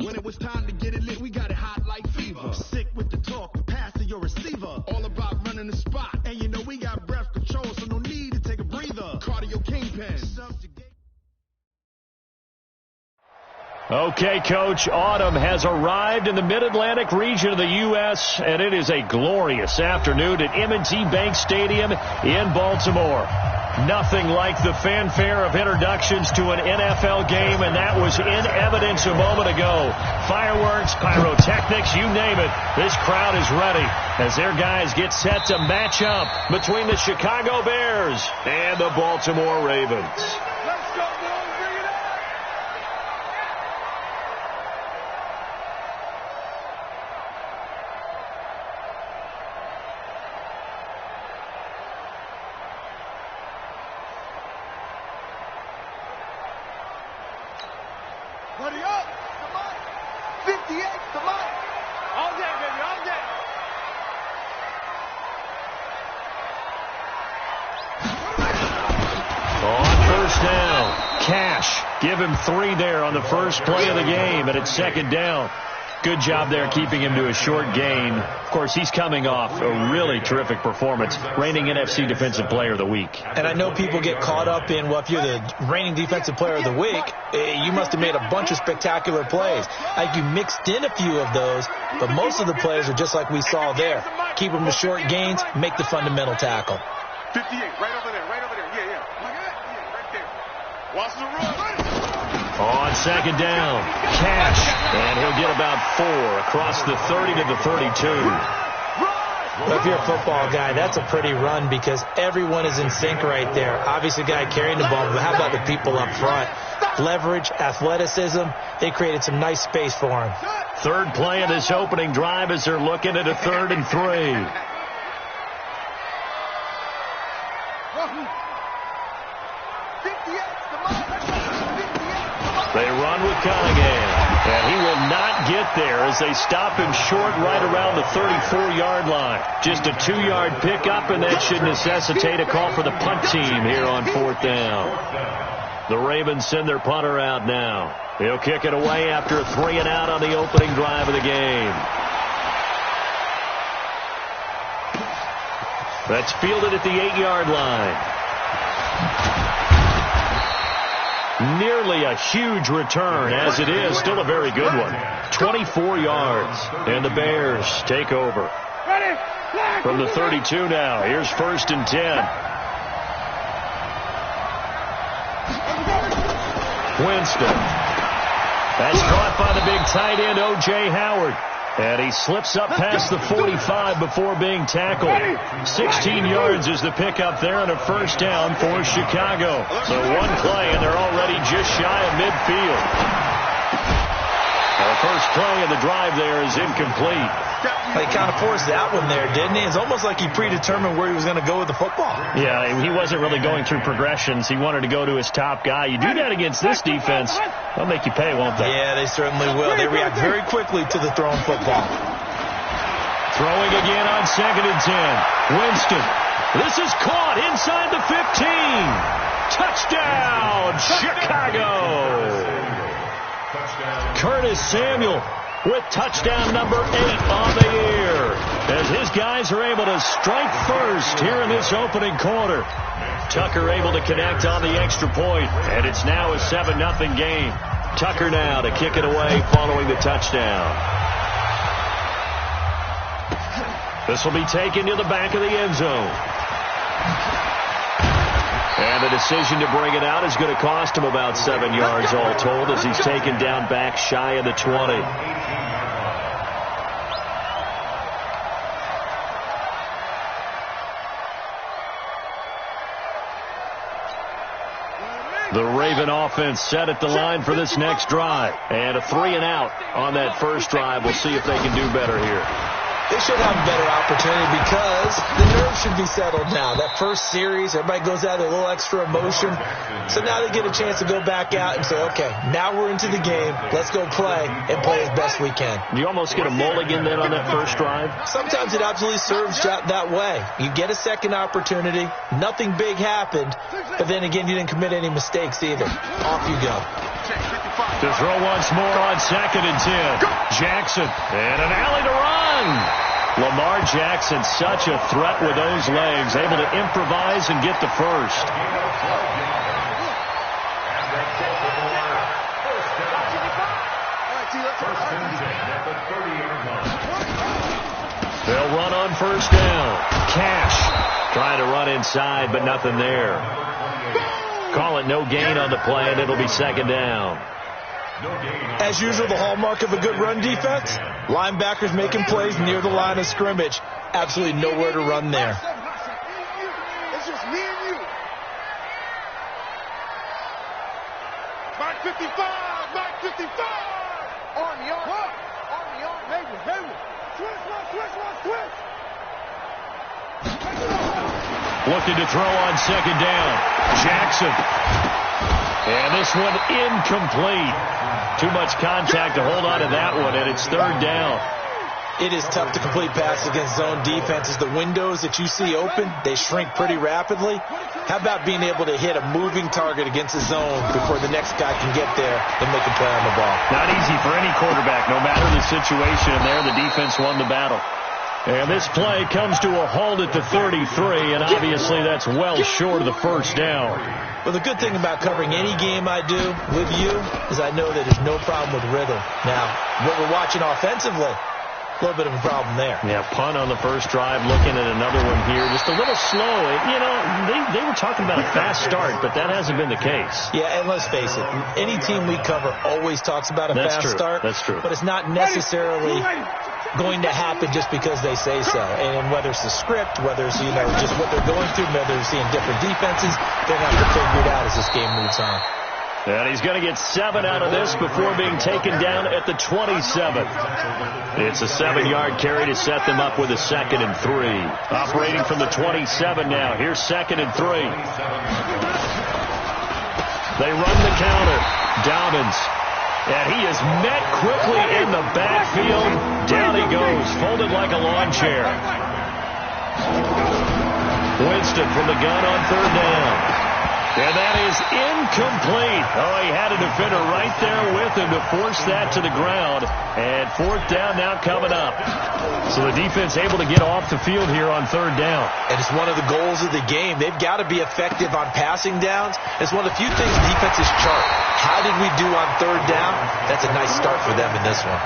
When it was time to get it lit, we got it hot like fever. Sick with the talk, pass to your receiver. All about running the spot. And you know we got breath control, so no need to take a breather. Cardio kingpin. Okay, Coach, autumn has arrived in the Mid-Atlantic region of the U.S., and it is a glorious afternoon at M&T Bank Stadium in Baltimore. Nothing like the fanfare of introductions to an NFL game, and that was in evidence a moment ago. Fireworks, pyrotechnics, you name it. This crowd is ready as their guys get set to match up between the Chicago Bears and the Baltimore Ravens. Buddy up! Come on! 58, come on! All day, baby, all day! On first down, Cash. Give him 3 there on the first play of the game, and it's second down. Good job there keeping him to a short gain. Of course, he's coming off a really terrific performance, reigning NFC Defensive Player of the Week. And I know people get caught up in, well, if you're the reigning Defensive Player of the Week, you must have made a bunch of spectacular plays. I think you mixed in a few of those, but most of the plays are just like we saw there. Keep them to short gains, make the fundamental tackle. 58, right over there, yeah. Right there. Watch the run. On second down, Cash, and he'll get about 4 across the 30 to the 32. Well, if you're a football guy, that's a pretty run because everyone is in sync right there. Obviously, the guy carrying the ball, but how about the people up front? Leverage, athleticism, they created some nice space for him. Third play of this opening drive as they're looking at a 3rd and 3. They run with Cunningham, and he will not get there as they stop him short right around the 34-yard line. Just a 2-yard pickup, and that should necessitate a call for the punt team here on 4th down. The Ravens send their punter out now. He'll kick it away after a 3-and-out on the opening drive of the game. That's fielded at the 8-yard line. Nearly a huge return, as it is. Still a very good one. 24 yards, and the Bears take over. From the 32 now, here's 1st and 10. Winston. That's caught by the big tight end, O.J. Howard. And he slips up past the 45 before being tackled. 16 yards is the pickup there on a first down for Chicago. So one play, and they're already just shy of midfield. The first play of the drive there is incomplete. He kind of forced that one there, didn't he? It's almost like he predetermined where he was going to go with the football. Yeah, he wasn't really going through progressions. He wanted to go to his top guy. You do that against this defense, they'll make you pay, won't they? Yeah, they certainly will. They react very quickly to the thrown football. Throwing again on 2nd and 10. Winston. This is caught inside the 15. Touchdown, Chicago. Curtis Samuel with touchdown number 8 on the year, as his guys are able to strike first here in this opening quarter. Tucker able to connect on the extra point, and it's now a 7-0 game. Tucker now to kick it away following the touchdown. This will be taken to the back of the end zone. And the decision to bring it out is going to cost him about 7 yards all told as he's taken down back shy of the 20. The Raven offense set at the line for this next drive. And a 3-and-out on that first drive. We'll see if they can do better here. They should have a better opportunity because the nerves should be settled now. That first series, everybody goes out with a little extra emotion. So now they get a chance to go back out and say, okay, now we're into the game. Let's go play and play as best we can. You almost get a mulligan then on that first drive? Sometimes it absolutely serves that way. You get a second opportunity. Nothing big happened. But then again, you didn't commit any mistakes either. Off you go. To throw once more on 2nd and 10. Jackson, and an alley to run. Lamar Jackson, such a threat with those legs, able to improvise and get the first. They'll run on 1st down. Cash trying to run inside, but nothing there. Call it no gain on the play, and it'll be 2nd down. As usual, the hallmark of a good run defense, linebackers making plays near the line of scrimmage. Absolutely nowhere to run there. It's just me and you. Mark 55, Mark 55. On the arm, maybe. Switch. Looking to throw on 2nd down. Jackson. And this one incomplete. Too much contact to hold on to that one, and it's 3rd down. It is tough to complete passes against zone defenses. The windows that you see open, they shrink pretty rapidly. How about being able to hit a moving target against a zone before the next guy can get there and make a play on the ball? Not easy for any quarterback, no matter the situation there. The defense won the battle. And this play comes to a halt at the 33, and obviously that's well short of the 1st down. Well, the good thing about covering any game I do with you is I know that there's no problem with rhythm. Now, what we're watching offensively, a little bit of a problem there. Yeah, punt on the first drive, looking at another one here. Just a little slow. You know, they were talking about a fast start, but that hasn't been the case. Yeah, and let's face it, any team we cover always talks about a fast start. That's true. But it's not necessarily going to happen just because they say so. And whether it's the script, whether it's, just what they're going through, whether they're seeing different defenses, they're going to have to figure it out as this game moves on. And he's going to get 7 out of this before being taken down at the 27. It's a 7-yard carry to set them up with a 2nd and 3. Operating from the 27 now. Here's 2nd and 3. They run the counter. Dobbins. And he is met quickly in the backfield. Down he goes, folded like a lawn chair. Winston from the gun on 3rd down. And that is incomplete. Oh, he had a defender right there with him to force that to the ground. And 4th down now coming up. So the defense able to get off the field here on 3rd down. And it's one of the goals of the game. They've got to be effective on passing downs. It's one of the few things the defense is sharp. How did we do on 3rd down? That's a nice start for them in this one.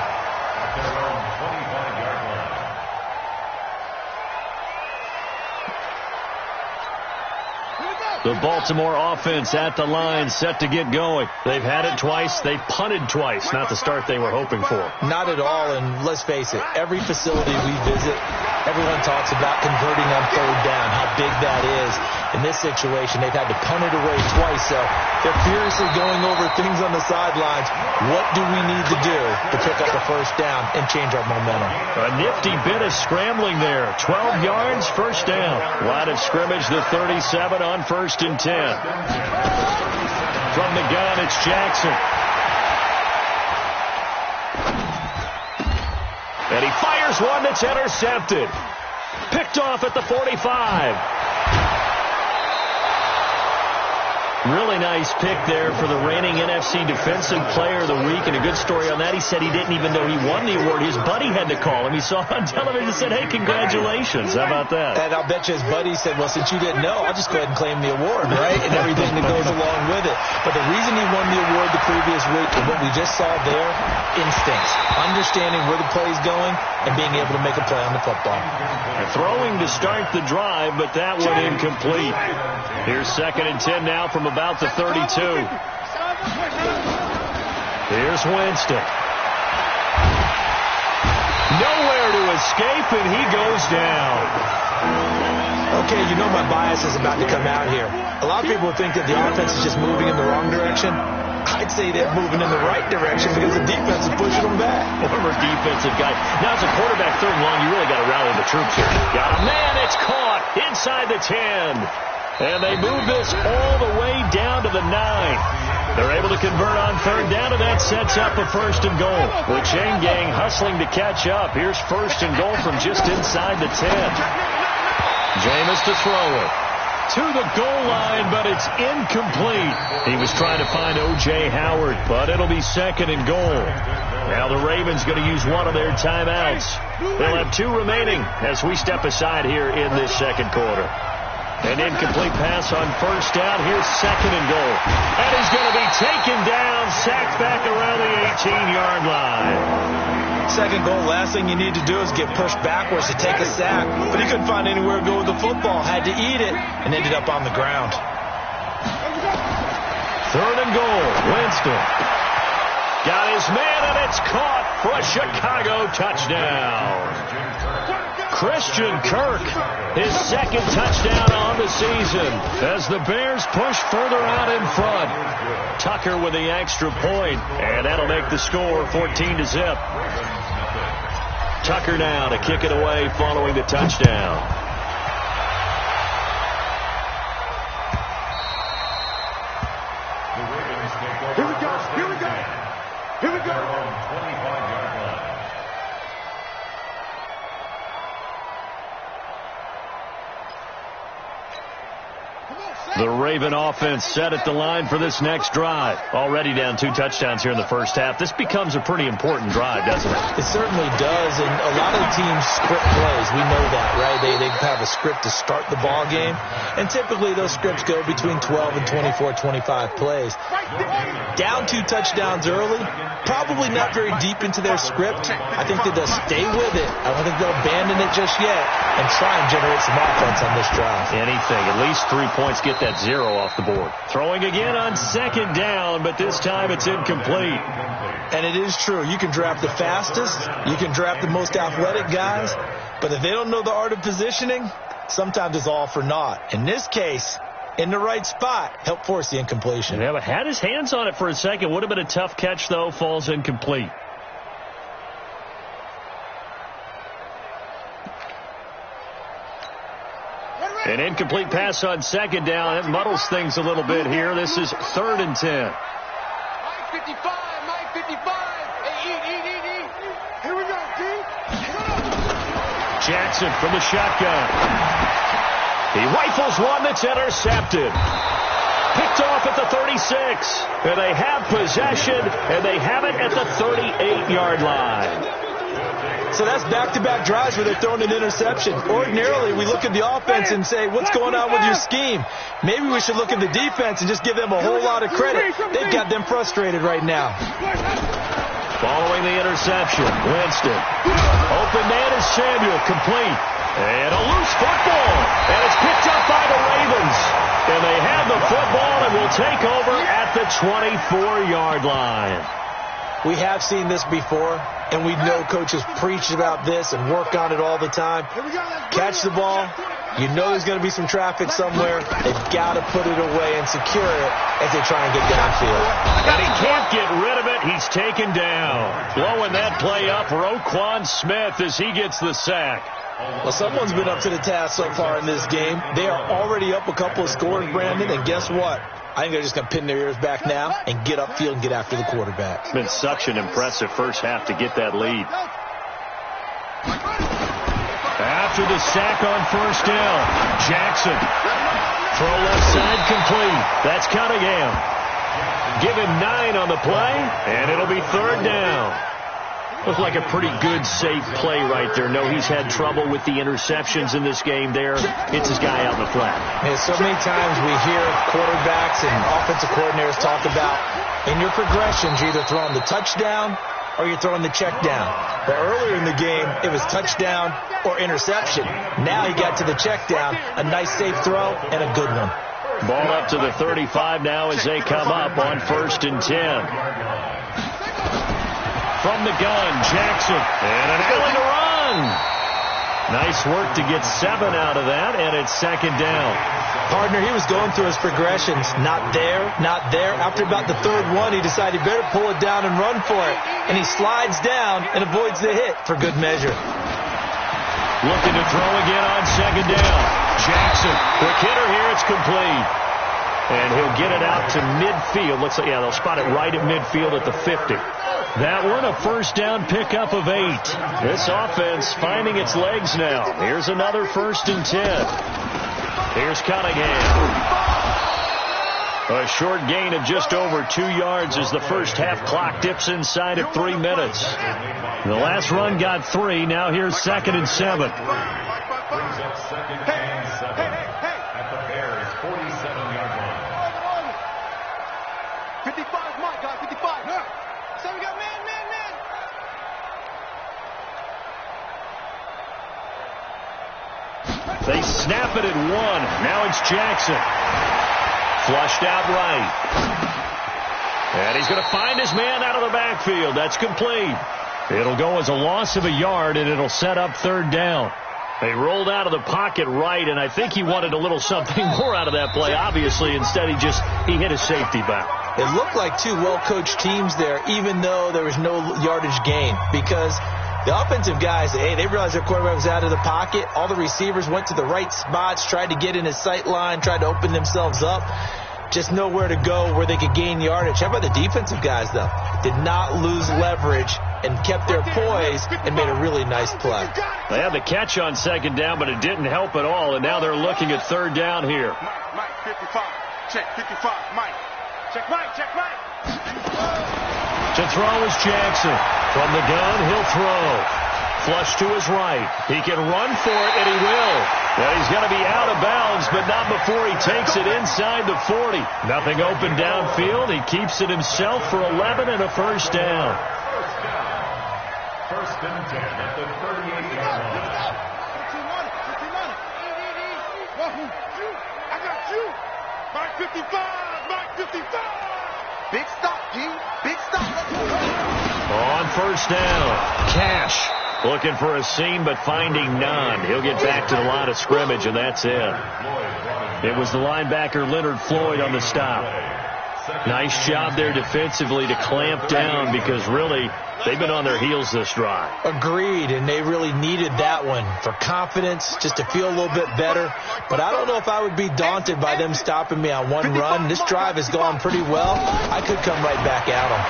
The Baltimore offense at the line, set to get going. They've had it twice. They've punted twice. Not the start they were hoping for. Not at all, and let's face it, every facility we visit, everyone talks about converting on 3rd down, how big that is. In this situation, they've had to punt it away twice, so they're furiously going over things on the sidelines. What do we need to do to pick up a 1st down and change our momentum? A nifty bit of scrambling there. 12 yards, 1st down. Line of scrimmage, the 37 on 1st and 10. From the gun, it's Jackson. And he fires one that's intercepted. Picked off at the 45. Really nice pick there for the reigning NFC Defensive Player of the Week, and a good story on that. He said he didn't even know he won the award. His buddy had to call him. He saw on television and said, hey, congratulations. How about that? And I'll bet you his buddy said, well, since you didn't know, I'll just go ahead and claim the award, right? And everything that goes along with it. But the reason he won the award the previous week and what we just saw there, instincts, understanding where the play is going and being able to make a play on the football. Throwing to start the drive, but that one incomplete. Here's 2nd and 10 now from about the 32. Here's Winston. Nowhere to escape, and he goes down. Okay, you know my bias is about to come out here. A lot of people think that the offense is just moving in the wrong direction. I'd say they're moving in the right direction because the defense is pushing them back. Former defensive guy. Now, as a quarterback, 3rd and long, you really got to rally the troops here. Got a man, it's caught inside the 10. And they move this all the way down to the 9. They're able to convert on 3rd down, and that sets up a 1st and goal. With Chain Gang hustling to catch up. Here's 1st and goal from just inside the 10. Jameis to throw it. to the goal line, but it's incomplete. He was trying to find O.J. Howard, but it'll be 2nd and goal. Now the Ravens going to use one of their timeouts. They'll have 2 remaining as we step aside here in this 2nd quarter. An incomplete pass on 1st down. Here's 2nd and goal. And he's going to be taken down, sacked back around the 18-yard line. 2nd goal, last thing you need to do is get pushed backwards to take a sack. But he couldn't find anywhere to go with the football. Had to eat it and ended up on the ground. 3rd and goal. Winston got his man, and it's caught for a Chicago touchdown. Christian Kirk, his 2nd touchdown on the season as the Bears push further out in front. Tucker with the extra point, and that'll make the score 14-0. Tucker now to kick it away following the touchdown. Here we go. Here we go. Here we go. The Raven offense set at the line for this next drive. Already down 2 touchdowns here in the first half. This becomes a pretty important drive, doesn't it? It certainly does, and a lot of the teams script plays. We know that, right? They have a script to start the ball game, and typically those scripts go between 12 and 24, 25 plays. Down 2 touchdowns early, probably not very deep into their script. I think that they'll stay with it. I don't think they'll abandon it just yet and try and generate some offense on this drive. Anything, at least 3 points, get that 0 off the board. Throwing again on 2nd down, but this time it's incomplete. And it is true. You can draft the fastest. You can draft the most athletic guys. But if they don't know the art of positioning, sometimes it's all for naught. In this case, in the right spot, help force the incompletion. Yeah, but had his hands on it for a second. Would have been a tough catch, though. Falls incomplete. An incomplete pass on 2nd down. It muddles things a little bit here. This is 3rd and 10. Mike 55, Mike 55. Hey, eat. Here we go, King. Jackson from the shotgun. He rifles one that's intercepted. Picked off at the 36. And they have possession, and they have it at the 38-yard line. So that's back-to-back drives where they're throwing an interception. Ordinarily, we look at the offense and say, what's going on with your scheme? Maybe we should look at the defense and just give them a whole lot of credit. They've got them frustrated right now. Following the interception, Winston. Open man is Samuel, complete. And a loose football. And it's picked up by the Ravens. And they have the football and will take over at the 24-yard line. We have seen this before, and we know coaches preach about this and work on it all the time. Catch the ball. You know there's going to be some traffic somewhere. They've got to put it away and secure it as they try and get downfield. And he can't get rid of it. He's taken down. Blowing that play up, Roquan Smith as he gets the sack. Well, someone's been up to the task so far in this game. They are already up a couple of scores, Brandon, and guess what? I think they're just going to pin their ears back now and get upfield and get after the quarterback. It's been such an impressive first half to get that lead. After the sack on 1st down, Jackson. Throw left side complete. That's Cunningham. Give him 9 on the play, and it'll be 3rd down. Looks like a pretty good, safe play right there. No, he's had trouble with the interceptions in this game there. Hits his guy out in the flat. Man, so many times we hear quarterbacks and offensive coordinators talk about in your progressions, you're either throwing the touchdown or you're throwing the check down. But earlier in the game, it was touchdown or interception. Now he got to the check down, a nice safe throw, and a good one. Ball up to the 35 now as they come up on 1st and 10. From the gun, Jackson, and an alley to run. Nice work to get 7 out of that, and it's 2nd down. Partner, he was going through his progressions. Not there, not there. After about the 3rd one, he decided he better pull it down and run for it. And he slides down and avoids the hit for good measure. Looking to throw again on 2nd down. Jackson, quick hitter here, it's complete. And he'll get it out to midfield. Looks like, yeah, they'll spot it right at midfield at the 50. That one a 1st down pickup of 8. This offense finding its legs now. Here's another 1st and 10. Here's Cunningham. A short gain of just over 2 yards as the first half clock dips inside at 3 minutes. The last run got 3. Now here's 2nd and 7. Brings up 2nd and 7 at the Bears' 47-yard line. 55, Mike, guys, 55. So we got man. They snap it at 1. Now it's Jackson. Flushed out right. And he's going to find his man out of the backfield. That's complete. It'll go as a loss of a yard, and it'll set up 3rd down. They rolled out of the pocket right, and I think he wanted a little something more out of that play, obviously. Instead, he hit a safety back. It looked like 2 well-coached teams there, even though there was no yardage gain, because the offensive guys, they realized their quarterback was out of the pocket. All the receivers went to the right spots, tried to get in his sight line, tried to open themselves up. Just nowhere to go where they could gain yardage. How about the defensive guys, though? Did not lose leverage and kept their poise and made a really nice play. They had the catch on 2nd down, but it didn't help at all, and now they're looking at 3rd down here. Mike, 55. Check, 55. Mike. Check, Mike. To throw is Jackson. From the gun, he'll throw. Flush to his right. He can run for it, and he will. Well, he's going to be out of bounds, but not before he takes it inside the 40. Nothing open downfield. He keeps it himself for 11 and a first down. First and 10 at the 38-yard line. I got you. Mike 55. Big stop, G. Big stop. On first down, Cash looking for a seam but finding none. He'll get back to the line of scrimmage, and that's it. It was the linebacker Leonard Floyd on the stop. Nice job there defensively to clamp down, because really they've been on their heels this drive. Agreed, and they really needed that one for confidence, just to feel a little bit better. But I don't know if I would be daunted by them stopping me on one run. This drive has gone pretty well. I could come right back at them.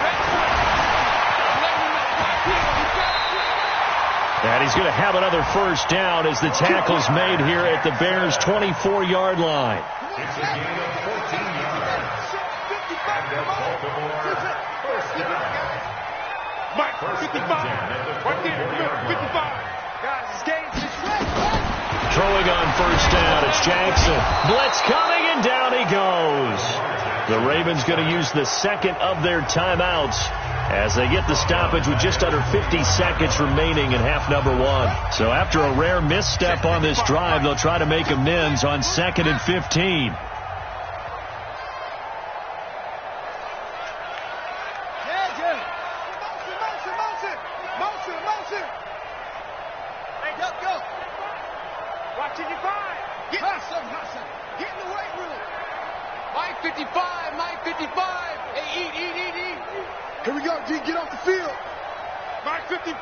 And he's going to have another first down as the tackle's made here at the Bears' 24-yard line. It's a gain of 14 yards. And the Baltimore first down. Mike, First 55. Right there, 55. Guys, this game's Throwing on first down, it's Jackson. Blitz coming, and down he goes. The Ravens going to use the 2nd of their timeouts as they get the stoppage with just under 50 seconds remaining in half number 1. So after a rare misstep on this drive, they'll try to make amends on 2nd and 15. Motion. Hey, go. Watch it, 5. Get in the weight room. Mike 55. Hey, eat. Here we go, G. Get off the field. Mike 55.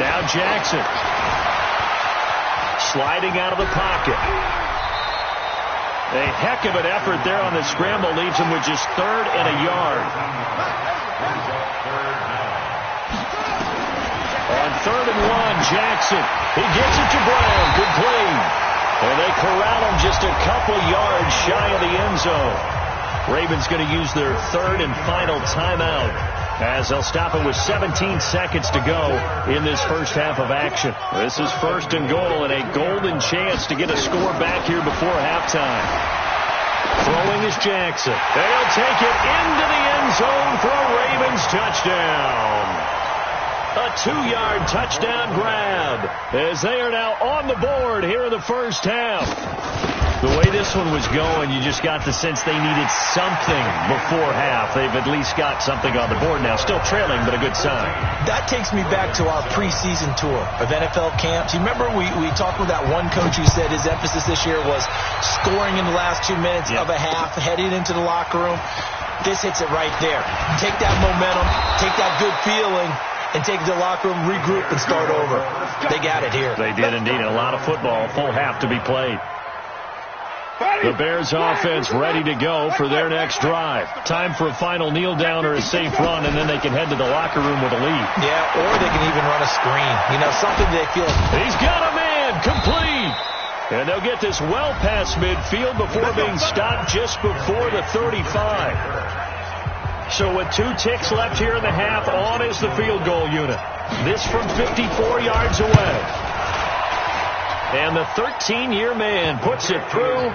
Now Jackson. Sliding out of the pocket. A heck of an effort there on the scramble leaves him with just 3rd and a yard. On 3rd and 1, Jackson. He gets it to Brown. Good play. And they corral him just a couple yards shy of the end zone. Ravens going to use their 3rd and final timeout as they'll stop it with 17 seconds to go in this first half of action. This is 1st and goal and a golden chance to get a score back here before halftime. Throwing is Jackson. They'll take it into the end zone for a Ravens touchdown. A 2-yard touchdown grab as they are now on the board here in the first half. The way this one was going, you just got the sense they needed something before half. They've at least got something on the board now. Still trailing, but a good sign. That takes me back to our preseason tour of NFL camps. You remember we talked with that one coach who said his emphasis this year was scoring in the last 2 minutes of a half, heading into the locker room. This hits it right there. Take that momentum, take that good feeling, and take it to the locker room, regroup, and start over. They got it here. They did indeed. A lot of football, full half to be played. The Bears offense ready to go for their next drive. Time for a final kneel down or a safe run, and then they can head to the locker room with a lead. Yeah, or they can even run a screen. You know, something they feel. He's got a man, complete. And they'll get this well past midfield before being stopped just before the 35. So with 2 ticks left here in the half, on is the field goal unit. This from 54 yards away. And the 13-year man puts it through.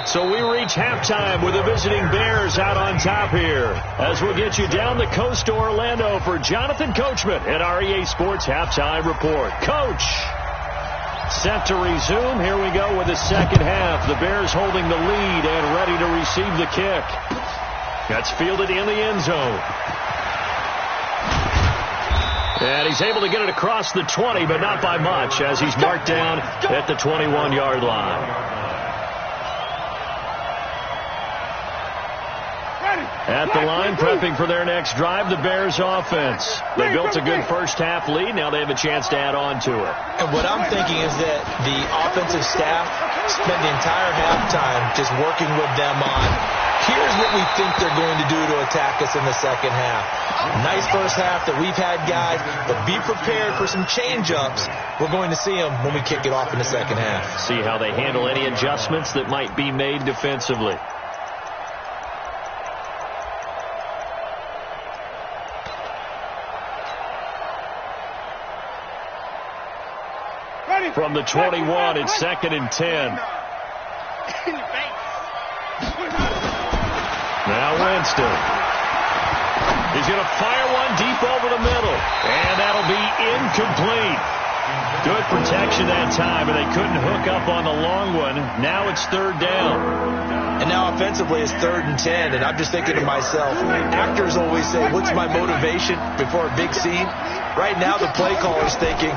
So we reach halftime with the visiting Bears out on top here. As we'll get you down the coast to Orlando for Jonathan Coachman at our EA Sports Halftime Report. Coach! Set to resume. Here we go with the second half. The Bears holding the lead and ready to receive the kick. That's fielded in the end zone. And he's able to get it across the 20, but not by much, as he's marked down at the 21-yard line. At the line, prepping for their next drive, the Bears offense. They built a good first-half lead. Now they have a chance to add on to it. And what I'm thinking is that the offensive staff spent the entire halftime just working with them on, here's what we think they're going to do to attack us in the second half. Nice first half that we've had, guys, but be prepared for some change-ups. We're going to see them when we kick it off in the second half. See how they handle any adjustments that might be made defensively. From the 21, it's 2nd and 10. Now Winston. He's going to fire one deep over the middle. And that'll be incomplete. Good protection that time, and they couldn't hook up on the long one. Now it's 3rd down. And now offensively it's 3rd and 10, and I'm just thinking to myself, actors always say, what's my motivation before a big scene? Right now the play caller's thinking,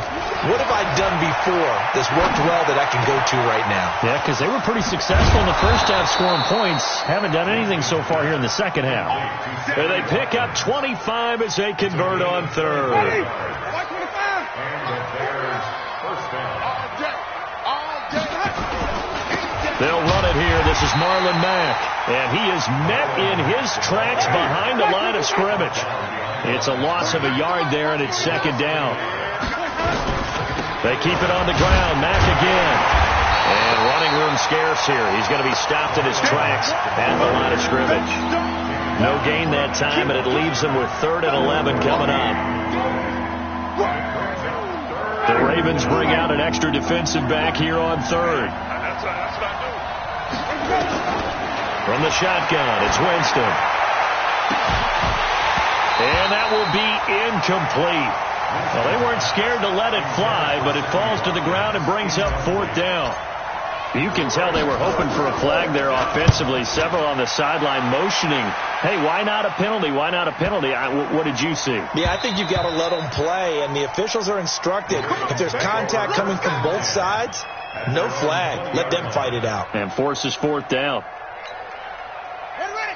what have I done before that's worked well that I can go to right now? Yeah, because they were pretty successful in the first half scoring points. Haven't done anything so far here in the second half. And they pick up 25 as they convert on 3rd. They'll run it here. This is Marlon Mack. And he is met in his tracks behind the line of scrimmage. It's a loss of a yard there, and it's 2nd down. They keep it on the ground. Mack again. And running room scarce here. He's going to be stopped in his tracks at the line of scrimmage. No gain that time, and it leaves them with 3rd and 11 coming up. The Ravens bring out an extra defensive back here on 3rd. From the shotgun, it's Winston. And that will be incomplete. Well, they weren't scared to let it fly, but it falls to the ground and brings up 4th down. You can tell they were hoping for a flag there offensively. Several on the sideline motioning, hey, why not a penalty? Why not a penalty? What did you see? Yeah, I think you've got to let them play, and the officials are instructed. If there's contact coming from both sides, no flag. Let them fight it out. And forces 4th down.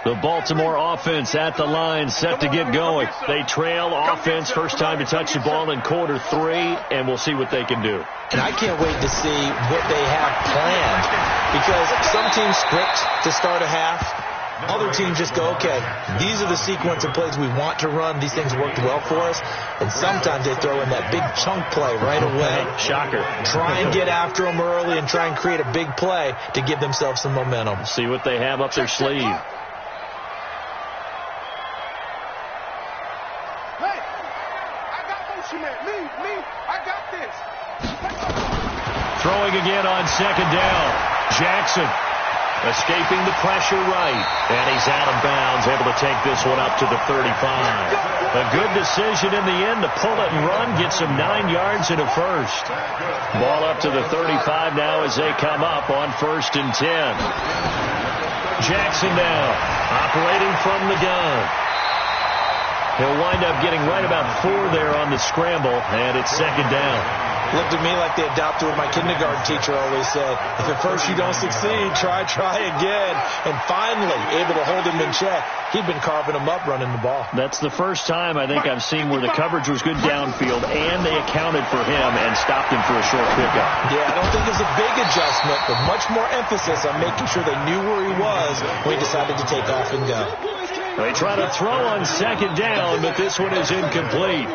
The Baltimore offense at the line, set to get going. They trail offense, first time to touch the ball in quarter 3, and we'll see what they can do. And I can't wait to see what they have planned, because some teams script to start a half. Other teams just go, okay, these are the sequence of plays we want to run. These things worked well for us. And sometimes they throw in that big chunk play right away. Shocker. Try and get after them early and try and create a big play to give themselves some momentum. See what they have up their sleeve. Throwing again on 2nd down. Jackson escaping the pressure right. And he's out of bounds, able to take this one up to the 35. A good decision in the end to pull it and run, get some 9 yards and a first. Ball up to the 35 now as they come up on 1st and 10. Jackson now operating from the gun. He'll wind up getting right about 4 there on the scramble, and it's 2nd down. Looked at me like they adopted what my kindergarten teacher always said. If at first you don't succeed, try again. And finally, able to hold him in check. He'd been carving him up running the ball. That's the first time I think I've seen where the coverage was good downfield, and they accounted for him and stopped him for a short pickup. Yeah, I don't think it was a big adjustment, but much more emphasis on making sure they knew where he was when he decided to take off and go. They try to throw on 2nd down, but this one is incomplete.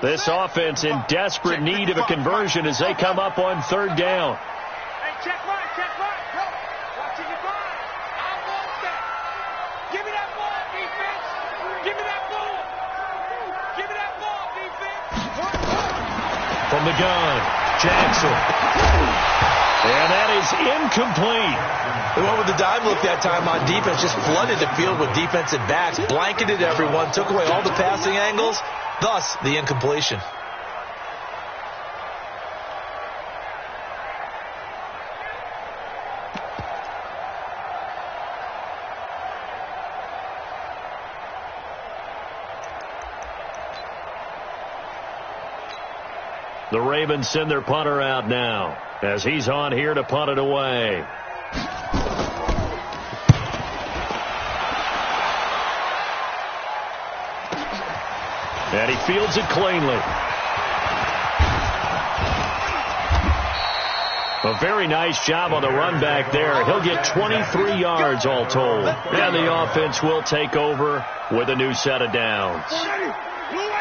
This offense in desperate need of a conversion as they come up on third down. Hey, check right. Go. Watching your five. I want that. Give me that ball, defense. Give me that ball. Give me that ball, defense. From the gun, Jackson. And that is incomplete. They went with the dive look that time on defense, just flooded the field with defensive backs, blanketed everyone, took away all the passing angles, thus the incompletion. The Ravens send their punter out now as he's on here to punt it away. And he fields it cleanly. A very nice job on the run back there. He'll get 23 yards all told. And the offense will take over with a new set of downs.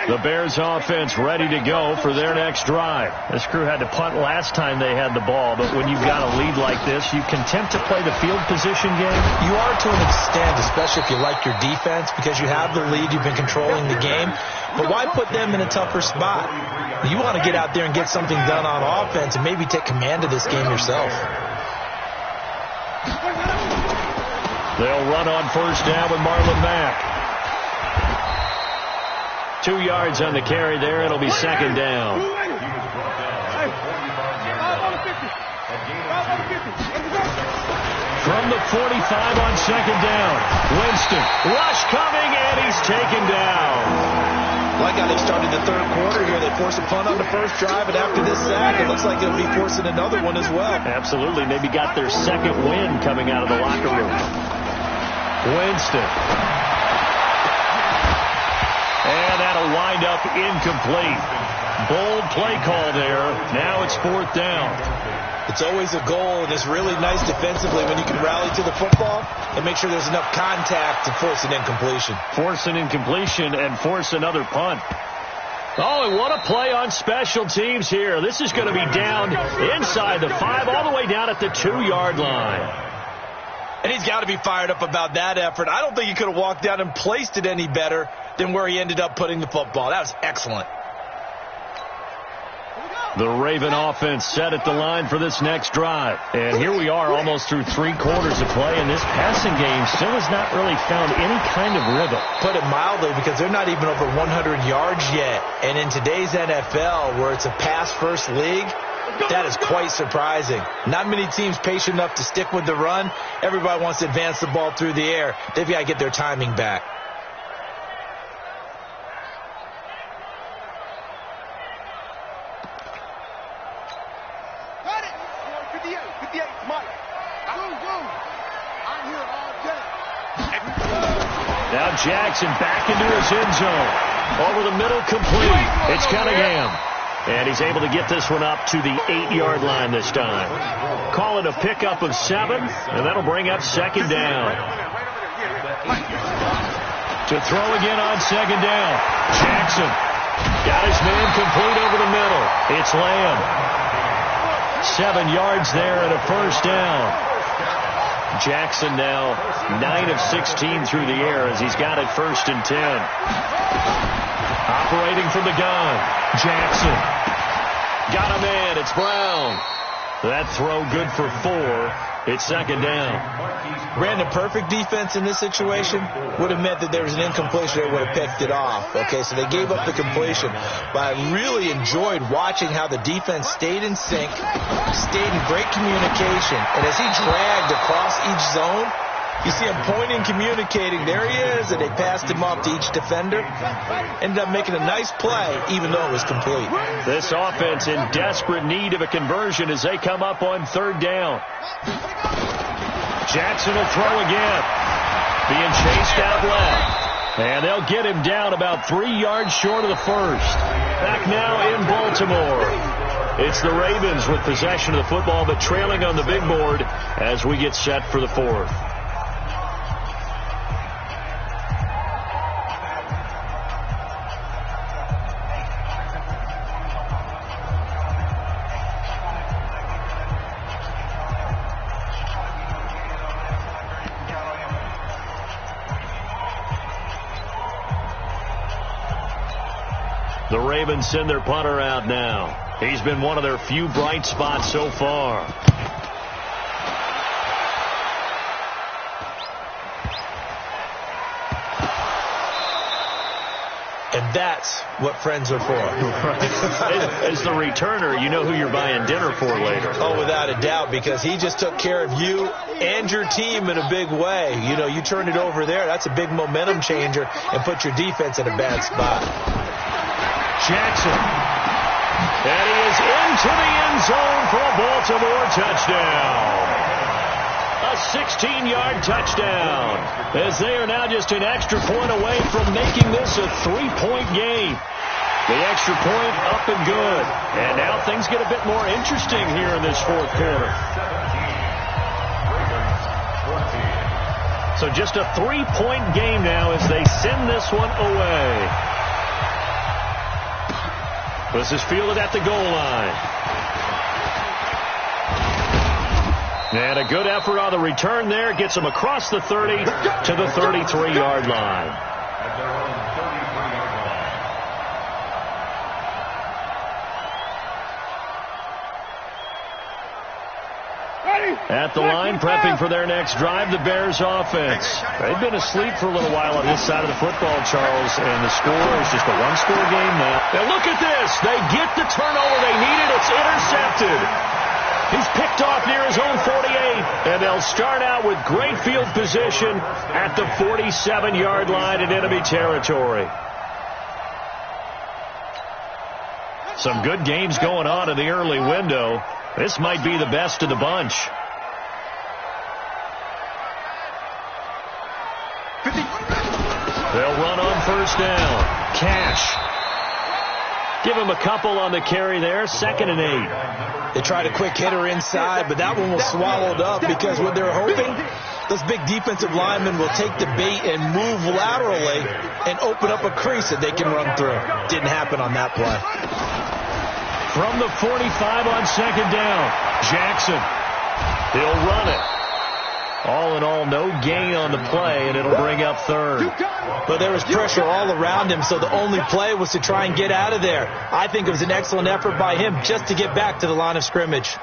The Bears offense ready to go for their next drive. This crew had to punt last time they had the ball, but when you've got a lead like this, you content to play the field position game? You are to an extent, especially if you like your defense, because you have the lead, you've been controlling the game. But why put them in a tougher spot? You want to get out there and get something done on offense and maybe take command of this game yourself. They'll run on first down with Marlon Mack. 2 yards on the carry there. It'll be second down. From the 45 on second down. Winston. Rush coming, and he's taken down. Like how they started the third quarter here. They forced a punt on the first drive, and after this sack, it looks like they'll be forcing another one as well. Absolutely. Maybe got their second win coming out of the locker room. Winston. And that'll wind up incomplete. Bold play call there. Now it's fourth down. It's always a goal, and it's really nice defensively when you can rally to the football and make sure there's enough contact to force an incompletion. Force an incompletion and force another punt. Oh, and what a play on special teams here. This is going to be down inside the 5, all the way down at the 2-yard line. And he's got to be fired up about that effort. I don't think he could have walked down and placed it any better than where he ended up putting the football. That was excellent. The Raven offense set at the line for this next drive. And here we are almost through 3 quarters of play, and this passing game still has not really found any kind of rhythm. Put it mildly, because they're not even over 100 yards yet. And in today's NFL, where it's a pass-first league, that is quite surprising. Not many teams patient enough to stick with the run. Everybody wants to advance the ball through the air. They've got to get their timing back. Got it. 58, Mike. Go. I'm here all day. Now Jackson back into his end zone. Over the middle, complete. It's Cunningham. And he's able to get this one up to the 8-yard line this time. Call it a pickup of 7, and that'll bring up second down. To throw again on second down. Jackson got his man complete over the middle. It's Lamb. 7 yards there and a first down. Jackson now 9 of 16 through the air as he's got it 1st and 10. Operating from the gun. Jackson. Got a man. It's Brown. That throw good for 4. It's second down. Brandon, perfect defense in this situation would have meant that there was an incompletion. They would have picked it off. Okay, so they gave up the completion. But I really enjoyed watching how the defense stayed in sync, stayed in great communication. And as he dragged across each zone, you see him pointing, communicating. There he is, and they passed him off to each defender. Ended up making a nice play, even though it was complete. This offense in desperate need of a conversion as they come up on third down. Jackson will throw again. Being chased out left. And they'll get him down about 3 yards short of the first. Back now in Baltimore. It's the Ravens with possession of the football, but trailing on the big board as we get set for the fourth. The Ravens send their punter out now. He's been one of their few bright spots so far. And that's what friends are for. As the returner, you know who you're buying dinner for later. Oh, without a doubt, because he just took care of you and your team in a big way. You know, you turn it over there, that's a big momentum changer, and put your defense in a bad spot. Jackson. And he is into the end zone for a Baltimore touchdown. A 16-yard touchdown, as they are now just an extra point away from making this a 3-point game. The extra point up and good. And now things get a bit more interesting here in this fourth quarter. So just a 3-point game now as they send this one away. This is fielded at the goal line. And a good effort on the return there. Gets him across the 30 to the 33-yard line. At the line, prepping for their next drive, the Bears offense. They've been asleep for a little while on this side of the football, Charles, and the score is just a one-score game now. Now look at this. They get the turnover they needed. It's intercepted. He's picked off near his own 48, and they'll start out with great field position at the 47-yard line in enemy territory. Some good games going on in the early window. This might be the best of the bunch. They'll run on first down. Cash. Give him a couple on the carry there. 2nd and 8. They tried a quick hitter inside, but that one was swallowed up because what they're hoping, those big defensive linemen will take the bait and move laterally and open up a crease that they can run through. Didn't happen on that play. From the 45 on 2nd down, Jackson. He'll run it. All in all, no gain on the play, and it'll bring up 3rd. But there was pressure all around him, so the only play was to try and get out of there. I think it was an excellent effort by him just to get back to the line of scrimmage.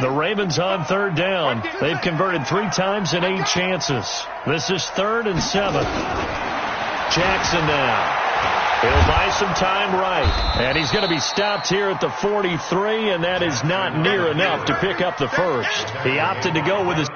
The Ravens on 3rd down. They've converted 3 times in 8 chances. This is 3rd and 7. Jackson now. He'll buy some time right. And he's going to be stopped here at the 43, and that is not near enough to pick up the first. He opted to go with his...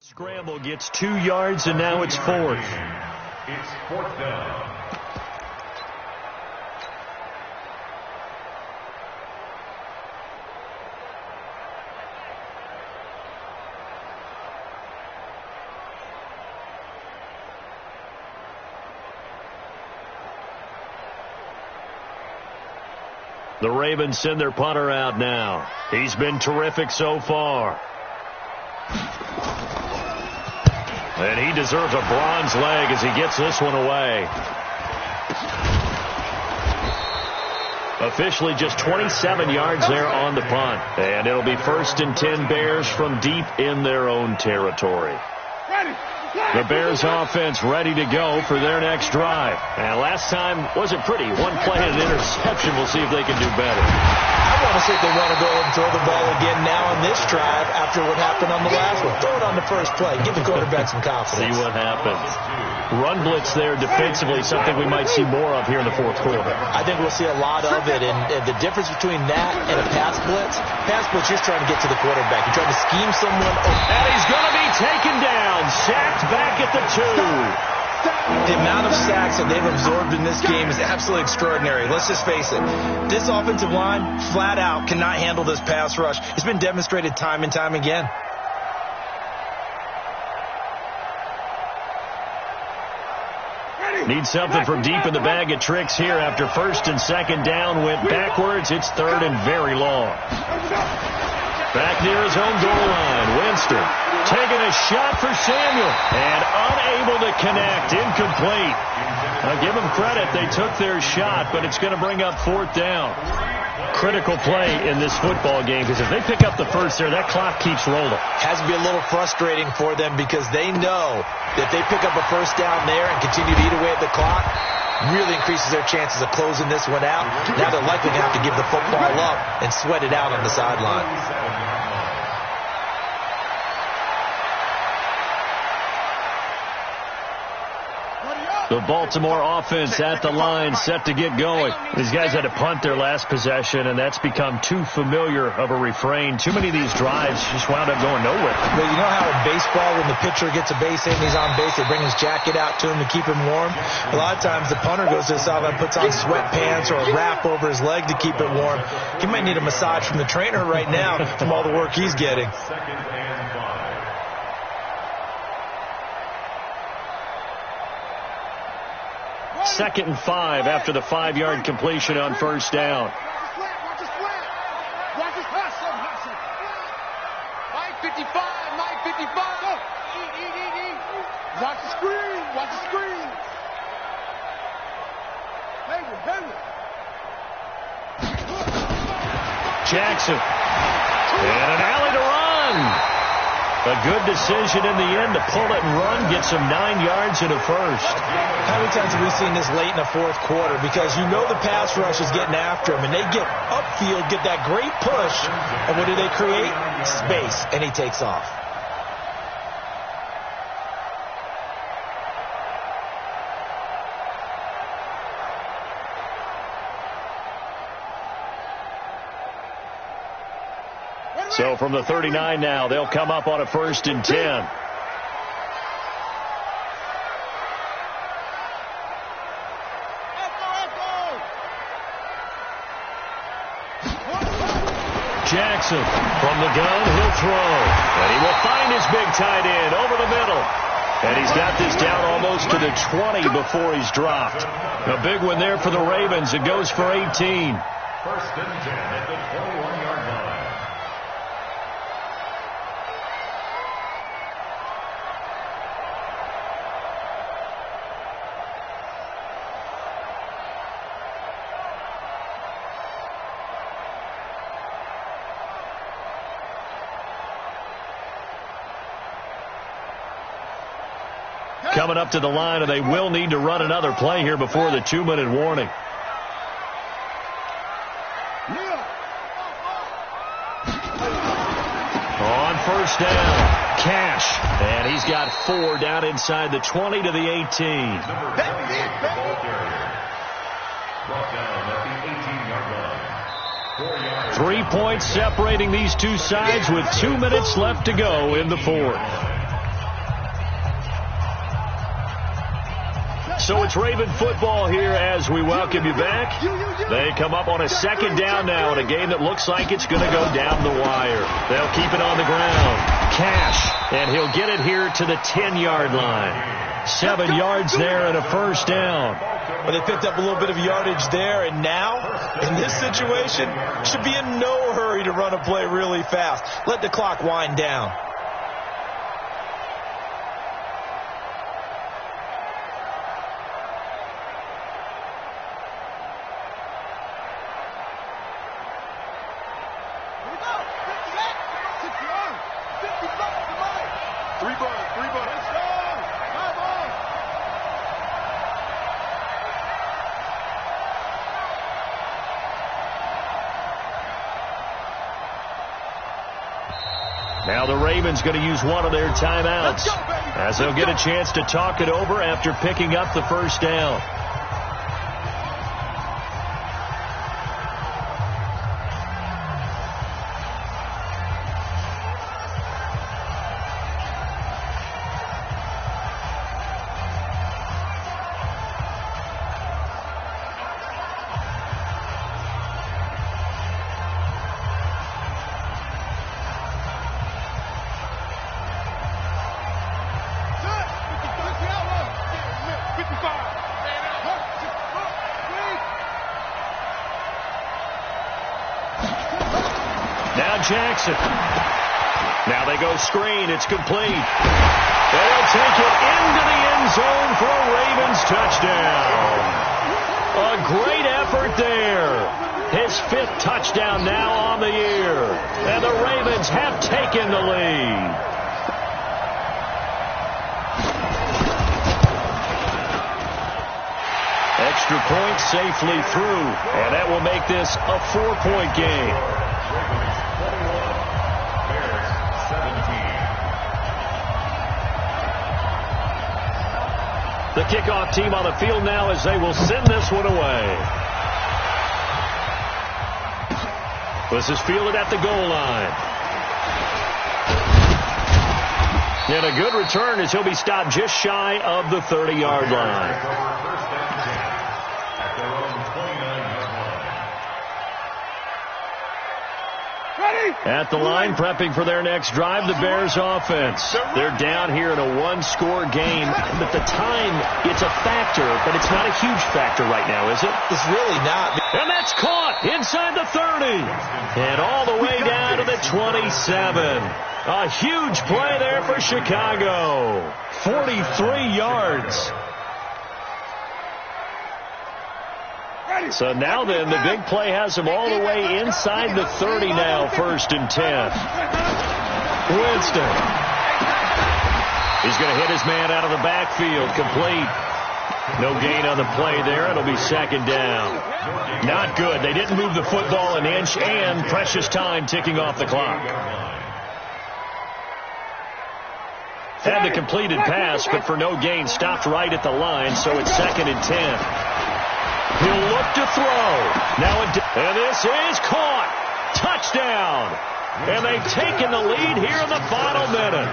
Scramble gets 2 yards, and now it's 4th. It's 4th down. The Ravens send their punter out now. He's been terrific so far. And he deserves a bronze leg as he gets this one away. Officially just 27 yards there on the punt. And it'll be 1st and 10 Bears from deep in their own territory. The Bears offense ready to go for their next drive. And last time wasn't pretty. 1 play and an interception. We'll see if they can do better. I want to see if they want to go and throw the ball again now on this drive after what happened on the last one. Throw it on the first play. Give the quarterback some confidence. See what happens. Run blitz there defensively, something we might see more of here in the 4th quarter. I think we'll see a lot of it, and the difference between that and a pass blitz just trying to get to the quarterback. You're trying to scheme someone. And he's going to be taken down, sacked back at the 2. The amount of sacks that they've absorbed in this game is absolutely extraordinary. Let's just face it. This offensive line, flat out, cannot handle this pass rush. It's been demonstrated time and time again. Need something from deep in the bag of tricks here after first and second down went backwards. It's third and very long. Back near his own goal line, Winston taking a shot for Samuel and unable to connect. Incomplete. Now give them credit. They took their shot, but it's going to bring up fourth down. Critical play in this football game because if they pick up the first there, that clock keeps rolling. Has to be a little frustrating for them because they know that they pick up a first down there and continue to eat away at the clock, really increases their chances of closing this one out. Now they're likely to have to give the football up and sweat it out on the sideline. The Baltimore offense at the line, set to get going. These guys had to punt their last possession, and that's become too familiar of a refrain. Too many of these drives just wound up going nowhere. Well, you know how in baseball, when the pitcher gets a base hit and he's on base, they bring his jacket out to him to keep him warm? A lot of times the punter goes to the sideline, puts on sweatpants or a wrap over his leg to keep it warm. He might need a massage from the trainer right now from all the work he's getting. Second and 5 after the 5-yard completion on first down. Watch his hustle. Mike 55, Mike 55. Go. Eat. Watch the screen. Henry. Jackson. And an alley to run. A good decision in the end to pull it and run, get some 9 yards and a first. How many times have we seen this late in the fourth quarter? Because you know the pass rush is getting after him, and they get upfield, get that great push, and what do they create? Space, and he takes off. So from the 39 now, they'll come up on a first and 10. Jackson from the gun, he'll throw. And he will find his big tight end over the middle. And he's got this down almost to the 20 before he's dropped. A big one there for the Ravens. It goes for 18. First and 10 at the 21-yard line. Coming up to the line, and they will need to run another play here before the 2-minute warning. On first down, Cash. And he's got 4 down inside the 20 to the 18. Brought down at the 18-yard line. 4 yards. 3 points separating these two sides with 2 minutes left to go in the fourth. So it's Raven football here as we welcome you back. They come up on a second down now in a game that looks like it's going to go down the wire. They'll keep it on the ground. Cash, and he'll get it here to the 10-yard line. 7 yards there and a first down. Well, they picked up a little bit of yardage there, and now, in this situation, should be in no hurry to run a play really fast. Let the clock wind down. Now the Ravens going to use one of their timeouts as they'll get a chance to talk it over after picking up the first down. Now Jackson. Now they go screen. It's complete. They'll take it into the end zone for a Ravens touchdown. A great effort there. His 5th touchdown now on the year. And the Ravens have taken the lead. Extra point safely through. And that will make this a 4-point game. The kickoff team on the field now as they will send this one away. This is fielded at the goal line. And a good return as he'll be stopped just shy of the 30-yard line. At the line, prepping for their next drive, the Bears offense. They're down here in a 1-score game. At the time, it's a factor, but it's not a huge factor right now, is it? It's really not. And that's caught inside the 30. And all the way down to the 27. A huge play there for Chicago. 43 yards. So now then, the big play has him all the way inside the 30 now, 1st and 10. Winston. He's going to hit his man out of the backfield, complete. No gain on the play there. It'll be 2nd down. Not good. They didn't move the football an inch, and precious time ticking off the clock. Had the completed pass, but for no gain, stopped right at the line, so it's 2nd and 10. He'll look to throw. And this is caught. Touchdown. And they've taken the lead here in the final minute.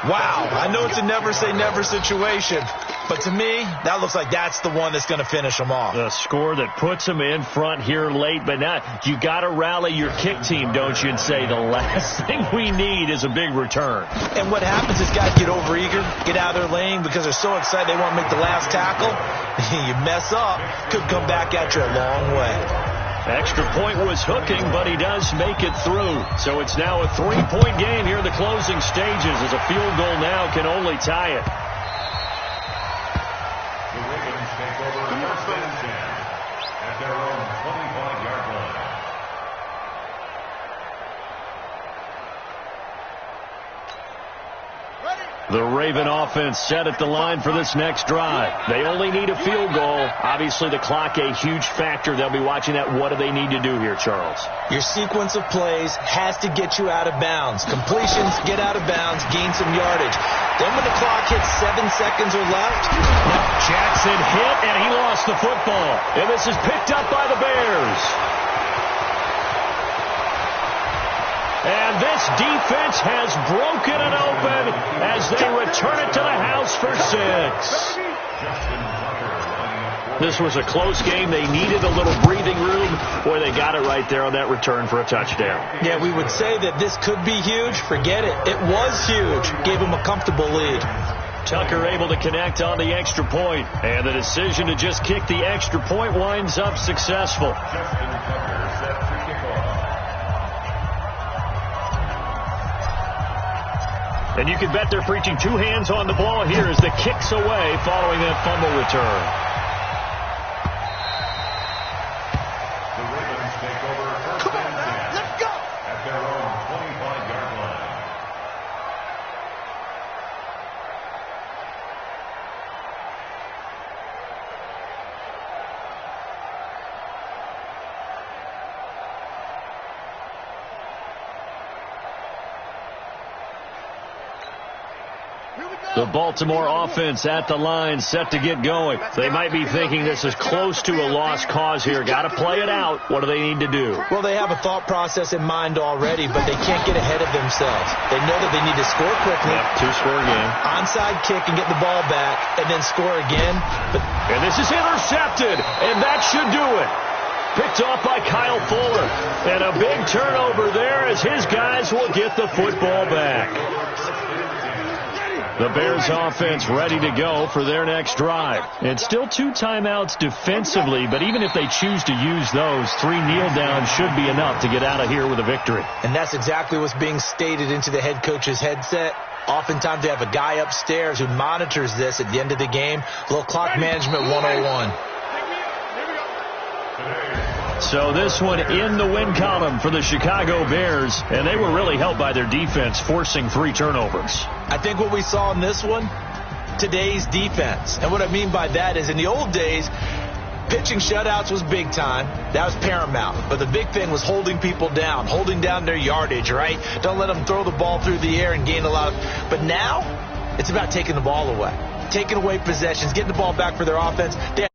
Wow. I know it's a never-say-never situation, but to me, that looks like that's the one that's going to finish them off. A score that puts them in front here late, but now you got to rally your kick team, don't you, and say the last thing we need is a big return. And what happens is guys get overeager, get out of their lane because they're so excited they want to make the last tackle. You mess up, could come back at you a long way. Extra point was hooking, but he does make it through. So it's now a 3-point game here in the closing stages as a field goal now can only tie it. The Ravens take over 1st and 10 at their own 25-yard line. The Raven offense set at the line for this next drive. They only need a field goal. Obviously, the clock a huge factor. They'll be watching that. What do they need to do here, Charles? Your sequence of plays has to get you out of bounds. Completions, get out of bounds, gain some yardage. Then when the clock hits 7 seconds or left. Jackson hit, and he lost the football. And this is picked up by the Bears. And this defense has broken it open as they return it to the house for 6. This was a close game. They needed a little breathing room. Boy, they got it right there on that return for a touchdown. Yeah, we would say that this could be huge. Forget it. It was huge. Gave them a comfortable lead. Tucker able to connect on the extra point. And the decision to just kick the extra point winds up successful. And you can bet they're preaching 2 hands on the ball here as the kick's away following that fumble return. The Ravens take over 1st and 10 at their own 25-yard line. The Baltimore offense at the line, set to get going. They might be thinking this is close to a lost cause here. Got to play it out. What do they need to do? Well, they have a thought process in mind already, but they can't get ahead of themselves. They know that they need to score quickly. Yep, 2-score game. Onside kick and get the ball back, and then score again. And this is intercepted, and that should do it. Picked off by Kyle Fuller. And a big turnover there as his guys will get the football back. The Bears offense ready to go for their next drive. It's still 2 timeouts defensively, but even if they choose to use those, 3 kneel downs should be enough to get out of here with a victory. And that's exactly what's being stated into the head coach's headset. Oftentimes they have a guy upstairs who monitors this at the end of the game. A little clock management 101. So this one in the win column for the Chicago Bears, and they were really helped by their defense, forcing 3 turnovers. I think what we saw in this one, today's defense. And what I mean by that is in the old days, pitching shutouts was big time. That was paramount. But the big thing was holding people down, holding down their yardage, right? Don't let them throw the ball through the air and gain a lot of... But now, it's about taking the ball away. Taking away possessions, getting the ball back for their offense. They